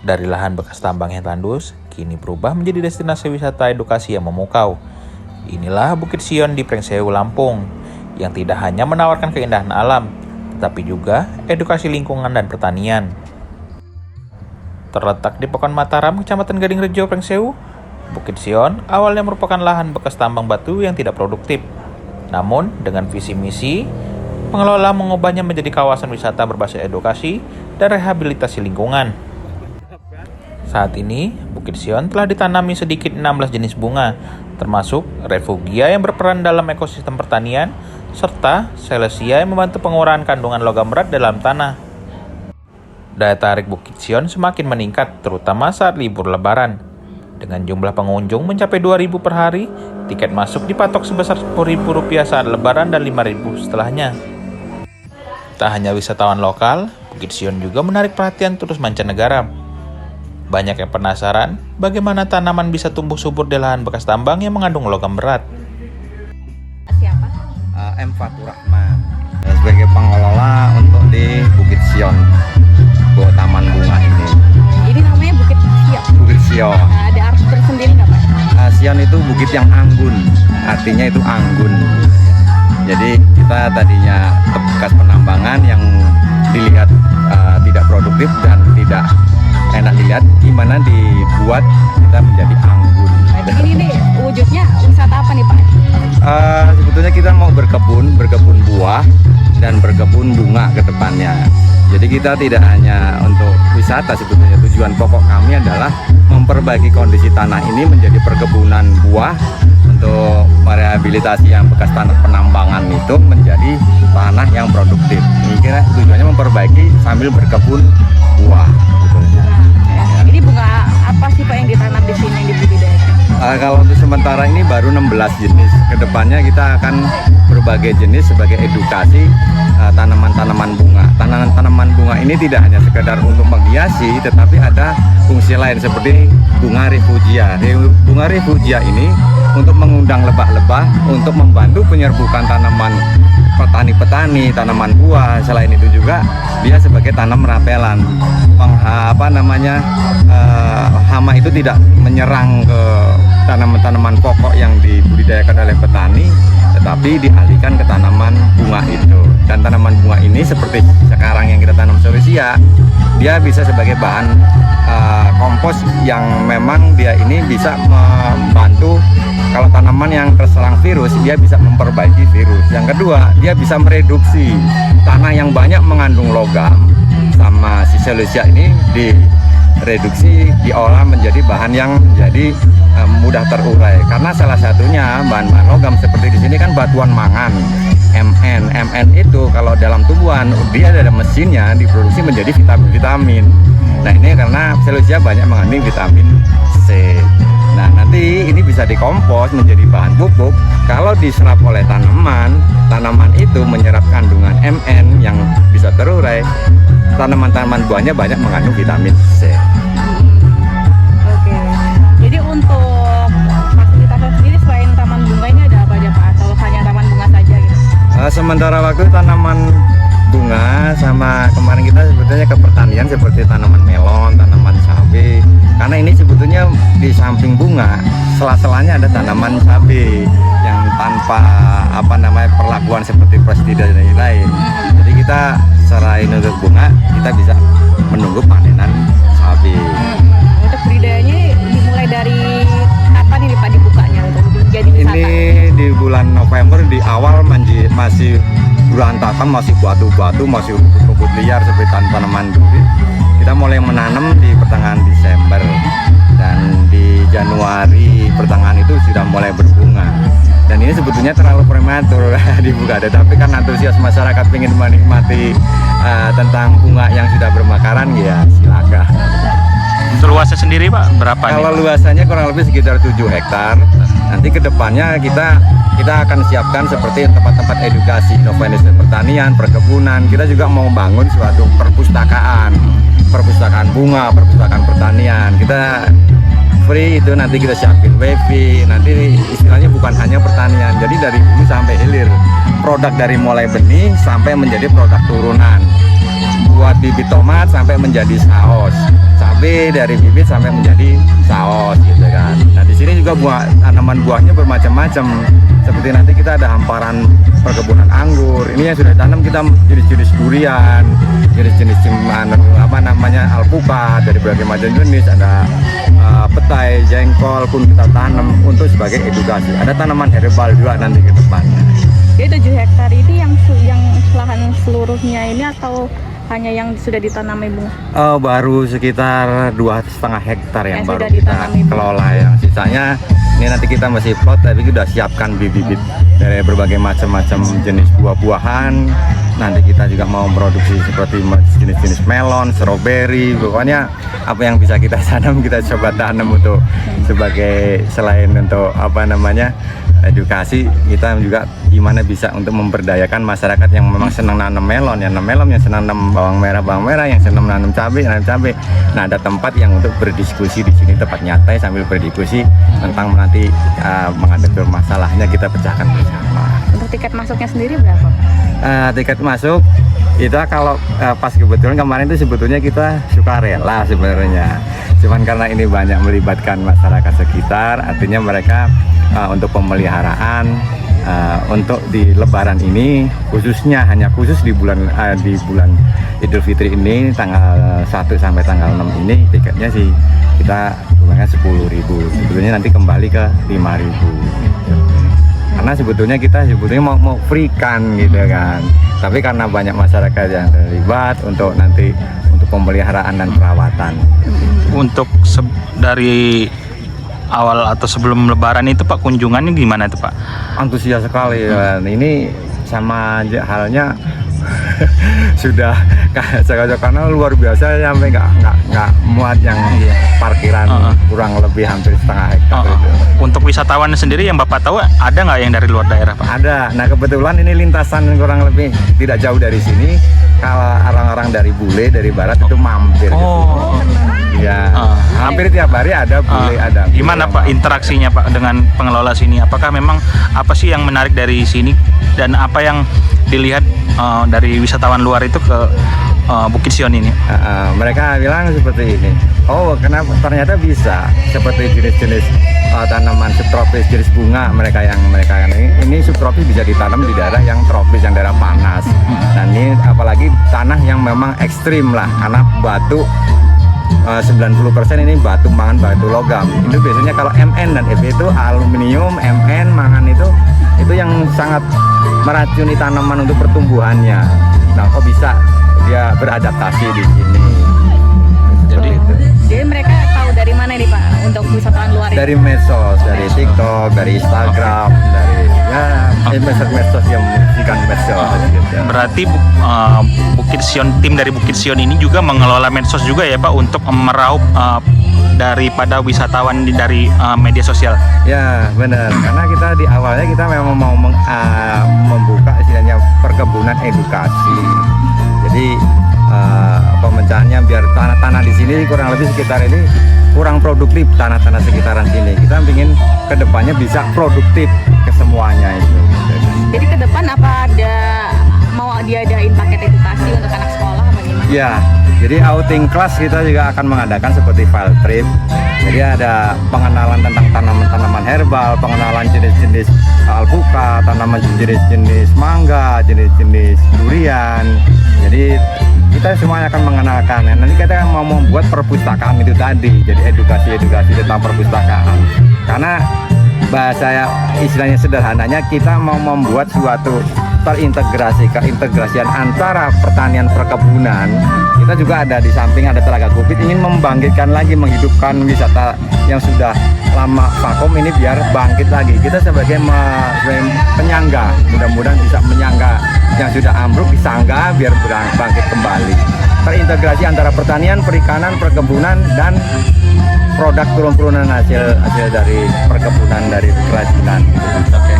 Dari lahan bekas tambang yang tandus, kini berubah menjadi destinasi wisata edukasi yang memukau. Inilah Bukit Sion di Prengsewu, Lampung, yang tidak hanya menawarkan keindahan alam, tetapi juga edukasi lingkungan dan pertanian. Terletak di Pekon Mataram, Kecamatan Gadingrejo, Prengsewu, Bukit Sion awalnya merupakan lahan bekas tambang batu yang tidak produktif. Namun, dengan visi misi, pengelola mengubahnya menjadi kawasan wisata berbasis edukasi dan rehabilitasi lingkungan. Saat ini, Bukit Sion telah ditanami sedikit 16 jenis bunga, termasuk refugia yang berperan dalam ekosistem pertanian, serta Celosia yang membantu pengurangan kandungan logam berat dalam tanah. Daya tarik Bukit Sion semakin meningkat, terutama saat libur Lebaran. Dengan jumlah pengunjung mencapai 2.000 per hari, tiket masuk dipatok sebesar Rp10.000 saat Lebaran dan Rp5.000 setelahnya. Tak hanya wisatawan lokal, Bukit Sion juga menarik perhatian turis mancanegara. Banyak yang penasaran bagaimana tanaman bisa tumbuh subur di lahan bekas tambang yang mengandung logam berat. Siapa? M. Fatur Rahman sebagai pengelola untuk di Bukit Sion, taman bunga ini. Ini namanya Bukit Sion. Bukit Sion. Ada arti tersendiri nggak Pak? Sion itu bukit yang anggun, artinya itu anggun. Jadi kita tadinya bekas penambangan yang dilihat tidak produktif dan tidak enak dilihat, gimana dibuat kita menjadi anggun. Nah, ini nih wujudnya wisata apa nih Pak? Sebetulnya kita mau berkebun buah dan berkebun bunga ke depannya. Jadi kita tidak hanya untuk wisata, sebetulnya tujuan pokok kami adalah memperbaiki kondisi tanah ini menjadi perkebunan buah untuk merehabilitasi yang bekas tanah penambangan itu menjadi tanah yang produktif. Ini kira tujuannya memperbaiki sambil berkebun buah. Sebetulnya. Ini bunga apa sih Pak yang ditanam di sini yang dibudidayakan? Kalau untuk sementara ini baru 16 jenis. Kedepannya kita akan berbagai jenis sebagai edukasi tanaman-tanaman bunga. Tanaman-tanaman bunga ini tidak hanya sekedar untuk menghiasi, tetapi ada fungsi lain seperti bunga refugia. Bunga refugia ini untuk mengundang lebah-lebah, untuk membantu penyerbukan tanaman petani-petani, tanaman buah. Selain itu juga dia sebagai tanam rapelan. Hama itu tidak menyerang ke tanaman-tanaman pokok yang dibudidayakan oleh petani, tetapi dialihkan ke tanaman bunga itu. Dan tanaman bunga ini seperti sekarang yang kita tanam Celosia, dia bisa sebagai bahan kompos yang memang dia ini bisa membantu. Kalau tanaman yang terserang virus, dia bisa memperbaiki virus. Yang kedua, dia bisa mereduksi tanah yang banyak mengandung logam, sama si Celosia ini direduksi, diolah menjadi bahan yang menjadi mudah terurai. Karena salah satunya bahan-bahan logam seperti di sini kan batuan mangan, Mn itu kalau dalam tumbuhan dia ada mesinnya diproduksi menjadi vitamin-vitamin. Nah ini karena Celosia banyak mengandung vitamin C. Nah nanti ini bisa dikompos menjadi bahan pupuk. Kalau diserap oleh tanaman itu menyerap kandungan Mn yang bisa terurai. Tanaman-tanaman buahnya banyak mengandung vitamin C. Oke. Jadi untuk fasilitasnya sendiri selain taman bunga ini ada apa aja Pak? Atau hanya taman bunga saja gitu? Sementara waktu tanaman bunga sama kemarin kita sebetulnya ke pertanian seperti tanaman melon, tanaman cabai. Karena ini sebetulnya di samping bunga, sela-selanya ada tanaman cabai yang tanpa perlakuan seperti pestisida dan lain-lain. Jadi kita selain untuk bunga, kita bisa menunggu panenan cabai. Untuk budidayanya dimulai dari kapan ini Pak dibukanya untuk jadi wisata? Ini di bulan November, di awal masih berantakan, masih batu-batu, masih rumput liar seperti tanaman duri. Kita mulai menanam di pertengahan Desember dan di Januari pertengahan itu sudah mulai berbunga. Dan ini sebetulnya terlalu prematur dibuka, tetapi kan antusias masyarakat ingin menikmati tentang bunga yang sudah bermekaran, ya silakan. Luasnya sendiri Pak, berapa nih? Kalau luasannya kurang lebih sekitar 7 hektar. Nanti kedepannya kita akan siapkan seperti tempat-tempat edukasi, inovasi pertanian, perkebunan. Kita juga mau bangun suatu perpustakaan bunga, perpustakaan pertanian. Kita free itu, nanti kita siapin wifi. Nanti istilahnya bukan hanya pertanian, jadi dari hulu sampai hilir, produk dari mulai benih sampai menjadi produk turunan, buat bibit tomat sampai menjadi saus, cabai cabai dari bibit sampai menjadi saus gitu kan. Nah di sini juga tanaman buahnya bermacam-macam. Seperti nanti kita ada hamparan perkebunan anggur. Ini yang sudah ditanam kita jenis-jenis durian, jenis-jenis alpukat dari berbagai macam jenis. Ada petai, jengkol pun kita tanam untuk sebagai edukasi. Ada tanaman herbal juga nanti ke depannya. Jadi 7 hektar ini yang lahan seluruhnya ini atau hanya yang sudah ditanami bunga? Baru sekitar 2,5 hektar yang baru sudah kita ditanami, Bu. kelola. Yang sisanya ini nanti kita masih plot, tapi kita siapkan bibit-bibit dari berbagai macam-macam jenis buah-buahan. Nanti kita juga mau produksi seperti jenis-jenis melon, stroberi, pokoknya apa yang bisa kita tanam kita coba tanam untuk sebagai selain untuk edukasi, kita juga gimana bisa untuk memberdayakan masyarakat yang memang senang nanam melon, yang senang nanam bawang merah, yang senang nanam cabai. Nah, ada tempat yang untuk berdiskusi di sini, tempat nyantai sambil berdiskusi tentang nanti menghadapi masalahnya kita pecahkan bersama. Untuk tiket masuknya sendiri berapa? Tiket masuk kita kalau pas kebetulan kemarin itu sebetulnya kita sukarela sebenarnya. Cuman karena ini banyak melibatkan masyarakat sekitar, artinya mereka untuk pemeliharaan untuk di Lebaran ini khususnya hanya khusus di bulan Idul Fitri ini tanggal 1 sampai tanggal 6 ini tiketnya sih kita lumayan 10.000. Sebetulnya nanti kembali ke 5.000. Karena sebetulnya kita mau free kan gitu kan. Tapi karena banyak masyarakat yang terlibat untuk nanti untuk pemeliharaan dan perawatan. Untuk dari awal atau sebelum Lebaran itu Pak, kunjungannya gimana itu Pak? Antusias sekali. Dan ini sama halnya sudah karena luar biasa sampai nggak muat yang parkiran kurang lebih hampir setengah hektar itu. Untuk wisatawan sendiri yang Bapak tahu ada nggak yang dari luar daerah Pak? Ada. Nah kebetulan ini lintasan kurang lebih tidak jauh dari sini. Kalau orang-orang dari Bule dari barat itu mampir. Ya, hampir tiap hari ada bule, ada. Gimana Pak interaksinya Pak dengan pengelola sini? Apakah memang apa sih yang menarik dari sini dan apa yang dilihat dari wisatawan luar itu ke Bukit Sion ini? Mereka bilang seperti ini. Oh, kenapa? Ternyata bisa seperti jenis-jenis tanaman subtropis, jenis bunga mereka ini subtropis bisa ditanam di daerah yang tropis, yang daerah panas. Dan ini apalagi tanah yang memang ekstrim lah, karena batu 90% ini batu mangan, batu logam. Itu biasanya kalau MN dan Eb itu aluminium, MN mangan itu yang sangat meracuni tanaman untuk pertumbuhannya. Nah, kok bisa dia beradaptasi di sini? Jadi mereka tahu dari mana nih Pak untuk wisatawan luar? Dari medsos, dari TikTok, dari Instagram, dari medsos yang menyaksikan medsos. Gitu. Berarti Bukit Sion, tim dari Bukit Sion ini juga mengelola medsos juga ya Pak untuk meraup daripada wisatawan dari media sosial. Ya benar, karena kita di awalnya kita memang mau membuka istilahnya perkebunan edukasi. Jadi pemecahannya biar tanah-tanah di sini kurang lebih sekitar ini kurang produktif, tanah-tanah sekitaran sini. Kita ingin kedepannya bisa produktif ke semuanya itu. Jadi ke depan apa mau diadain paket edukasi untuk anak sekolah apa gimana? Ya, jadi outing class kita juga akan mengadakan seperti field trip. Jadi ada pengenalan tentang tanaman-tanaman herbal, pengenalan jenis-jenis alpukat, tanaman jenis-jenis mangga, jenis-jenis durian. Jadi kita semuanya akan mengenalkan. Nanti kita mau membuat perpustakaan itu tadi, jadi edukasi tentang perpustakaan. Karena bahasa istilahnya sederhananya kita mau membuat suatu keintegrasian antara pertanian perkebunan. Kita juga ada di samping ada Telaga Kupit ingin membangkitkan lagi, menghidupkan wisata yang sudah lama vakum ini biar bangkit lagi. Kita sebagai penyangga, mudah-mudahan bisa menyangga yang sudah ambruk, disangga biar bangkit kembali. Terintegrasi antara pertanian, perikanan, perkebunan dan produk turun-turunan hasil dari perkebunan, dari kerajinan. Oke.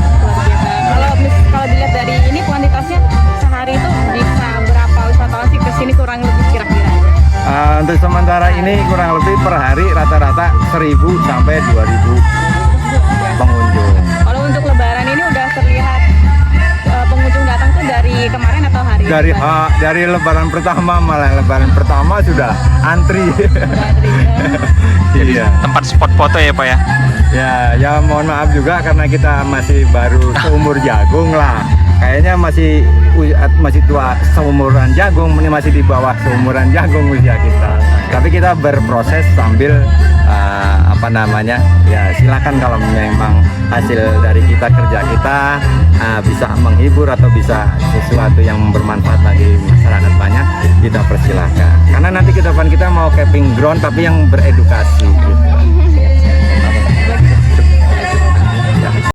Kalau dilihat dari ini kuantitasnya sehari itu bisa berapa wisatawan sih kesini kurang lebih kira-kira? Untuk sementara ini kurang lebih per hari rata-rata 1.000 sampai 2.000 pengunjung. Kalau untuk Lebaran ini udah terlihat pengunjung datang tuh dari kemarin atau hari dari lebaran pertama, malah lebaran pertama sudah antri. Jadi Iya. tempat spot foto ya Pak ya. Ya mohon maaf juga karena kita masih baru seumur jagung lah. Kayaknya masih tua seumuran jagung, ini masih di bawah seumuran jagung usia kita. Tapi kita berproses sambil ya silakan kalau memang hasil dari kerja kita bisa menghibur atau bisa sesuatu yang bermanfaat bagi masyarakat banyak, kita persilahkan. Karena nanti ke depan kita mau camping ground tapi yang beredukasi.